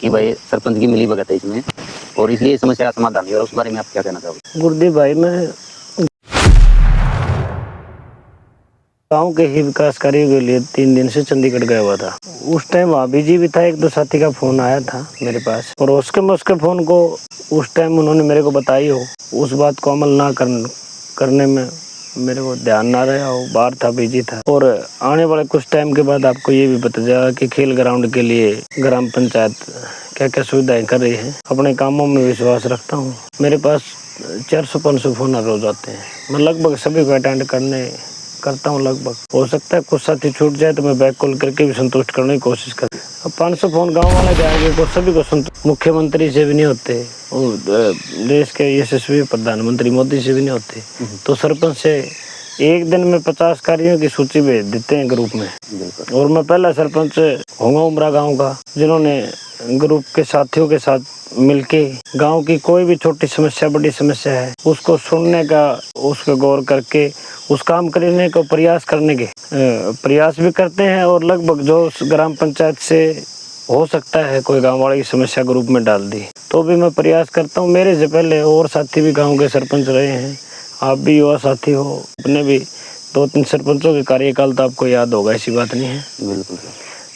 कि भाई सरपंच की मिली भगत है इसमें और इसलिए समस्या का समाधान नहीं हो रहा, उस बारे में आप क्या कहना चाहोगे? गुरुदेव भाई, मैं गांव के ही विकास कार्यों के लिए 3 दिन से चंडीगढ़ गया हुआ था। उस टाइम वहाँ बीजी भी था, एक दो साथी का फोन आया था मेरे पास और उसके फोन को उस टाइम उन्होंने मेरे को बताई हो, उस बात को अमल ना करने में मेरे को ध्यान ना रहा हो, बाहर था, बिजी था। और आने वाले कुछ टाइम के बाद आपको ये भी पता चला कि खेल ग्राउंड के लिए ग्राम पंचायत क्या क्या सुविधाएं कर रही है। अपने कामों में विश्वास रखता हूँ। मेरे पास 400-500 फोन हर रोज आते हैं। मैं लगभग सभी को अटेंड करता हूँ। लगभग हो सकता है कुछ साथी छूट जाए तो मैं बैक कॉल करके भी संतुष्ट करने की कोशिश करता हूँ। अब 500 फोन गांव वाले जाएंगे को सभी को संतुष्ट मुख्यमंत्री से भी नहीं होते और देश के यशस्वी प्रधानमंत्री मोदी से भी नहीं होते, तो सरपंच से एक दिन में 50 कार्यों की सूची भेज देते हैं ग्रुप में। और मैं पहला सरपंच होऊंगा उमरा गांव का जिन्होंने ग्रुप के साथियों के साथ मिलके गांव की कोई भी छोटी समस्या बड़ी समस्या है उसको सुनने का, उस पर गौर करके उस काम करने को प्रयास भी करते हैं। और लगभग जो ग्राम पंचायत से हो सकता है कोई गांव वाले की समस्या ग्रुप में डाल दी तो भी मैं प्रयास करता हूँ। मेरे से पहले और साथी भी गांव के सरपंच रहे हैं, आप भी युवा साथी हो, अपने भी 2-3 सरपंचों के कार्यकाल तो आपको याद होगा, ऐसी बात नहीं है। बिल्कुल।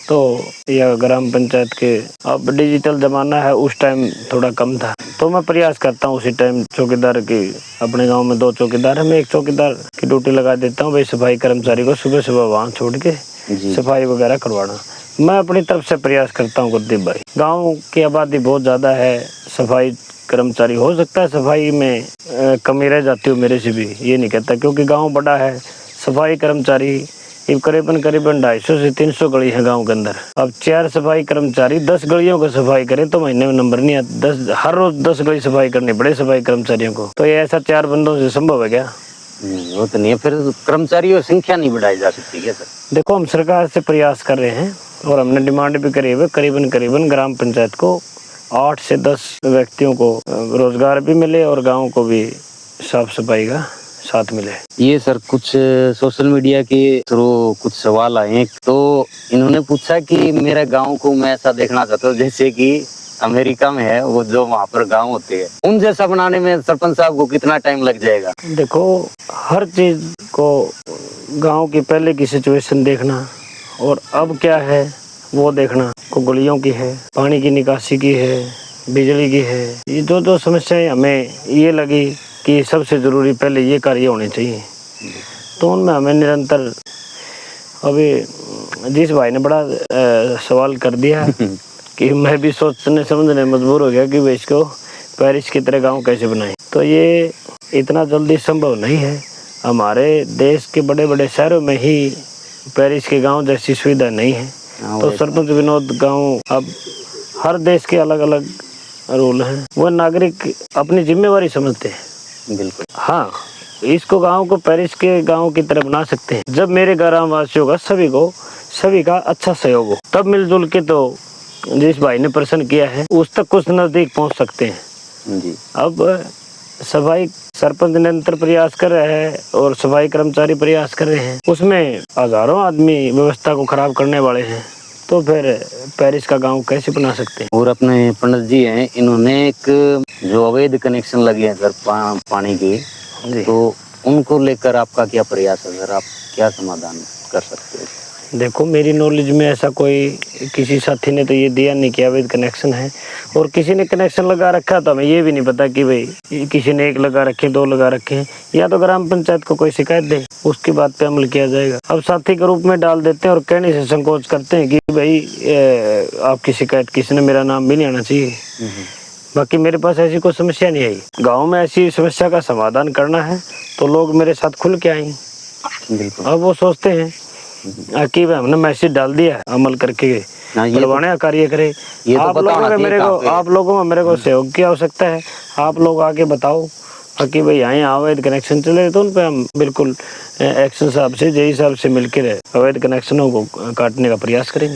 तो यह ग्राम पंचायत के अब डिजिटल जमाना है, उस टाइम थोड़ा कम था, तो मैं प्रयास करता हूँ उसी टाइम चौकीदार की, अपने गांव में 2 चौकीदार है, मैं एक चौकीदार की ड्यूटी लगा देता हूँ भाई, सफाई कर्मचारी को सुबह सुबह वहाँ छोड़ के सफाई वगैरह करवाना। मैं अपनी तरफ से प्रयास करता हूँ गुरदीप भाई। गाँव की आबादी बहुत ज़्यादा है, सफाई कर्मचारी हो सकता है सफाई में कमी रह जाती हो मेरे से भी, ये नहीं कहता, क्योंकि गाँव बड़ा है। सफाई कर्मचारी करीबन 250 से 300 गली है गांव के अंदर। अब 4 सफाई कर्मचारी 10 गलियों को सफाई करें तो महीने में नंबर नहीं आता। 10 हर रोज 10 गली सफाई करनी पड़े सफाई कर्मचारियों को, तो ये ऐसा 4 बंदों से संभव है क्या? वो तो नहीं है, फिर कर्मचारियों की संख्या नहीं बढ़ाई जा सकती क्या सर? देखो, हम सरकार से प्रयास कर रहे हैं और हमने डिमांड भी करी है, करीबन ग्राम पंचायत को 8 से 10 व्यक्तियों को रोजगार भी मिले और गाँव को भी साफ सफाई का साथ मिले। ये सर कुछ सोशल मीडिया के थ्रू कुछ सवाल आए हैं, तो इन्होंने पूछा कि मेरे गांव को मैं ऐसा देखना चाहता हूँ जैसे कि अमेरिका में है, वो जो वहाँ पर गांव होते हैं उन जैसा बनाने में सरपंच साहब को कितना टाइम लग जाएगा? देखो, हर चीज को गांव की पहले की सिचुएशन देखना और अब क्या है वो देखना, को गलियों की है, पानी की निकासी की है, बिजली की है, ये जो समस्याएं हमें ये लगी कि सबसे जरूरी पहले ये कार्य होने चाहिए, तो उनमें हमें निरंतर, अभी जिस भाई ने बड़ा सवाल कर दिया कि मैं भी सोचने समझने मजबूर हो गया कि भाई इसको पेरिस की तरह गांव कैसे बनाए, तो ये इतना जल्दी संभव नहीं है। हमारे देश के बड़े बड़े शहरों में ही पेरिस के गांव जैसी सुविधा नहीं है, तो सरपंच विनोद गांव, अब हर देश के अलग अलग रूल हैं, वो नागरिक अपनी जिम्मेवारी समझते हैं। बिल्कुल। हाँ, इसको गांव को पेरिस के गांव की तरह बना सकते हैं जब मेरे ग्राम वासियों का सभी का अच्छा सहयोग हो, तब मिलजुल के तो जिस भाई ने प्रश्न किया है उस तक कुछ नजदीक पहुंच सकते हैं जी। अब सफाई सरपंच निरंतर प्रयास कर रहे हैं और सफाई कर्मचारी प्रयास कर रहे हैं, उसमें हजारों आदमी व्यवस्था को खराब करने वाले हैं, तो फिर पेरिस का गांव कैसे बना सकते हैं? और अपने पंडित जी हैं, इन्होंने एक जो अवैध कनेक्शन लगे हैं सर पानी के, तो उनको लेकर आपका क्या प्रयास है सर? आप क्या समाधान कर सकते हैं? देखो, मेरी नॉलेज में ऐसा कोई किसी साथी ने तो ये दिया नहीं कि अवैध कनेक्शन है, और किसी ने कनेक्शन लगा रखा तो हमें ये भी नहीं पता कि भाई किसी ने 1 लगा रखे, 2 लगा रखे हैं, या तो ग्राम पंचायत को कोई शिकायत दे, उसकी बात पे अमल किया जाएगा। अब साथी के रूप में डाल देते हैं और कहने से संकोच करते हैं कि भाई आपकी शिकायत किसने, मेरा नाम भी नहीं आना चाहिए। बाकी मेरे पास ऐसी कोई समस्या नहीं आई। गाँव में ऐसी समस्या का समाधान करना है तो लोग मेरे साथ खुल के आए। अब वो सोचते हैं कि हमने मैसेज डाल दिया है, अमल करके करवाने का कार्य करे। आप लोगों में मेरे को सहयोग की आवश्यकता है। आप लोग आके बताओ कि भाई यहाँ अवैध कनेक्शन चले तो उन पे हम बिल्कुल एक्शन साहब से, जेई साहब से मिलकर अवैध कनेक्शनों को काटने का प्रयास करेंगे।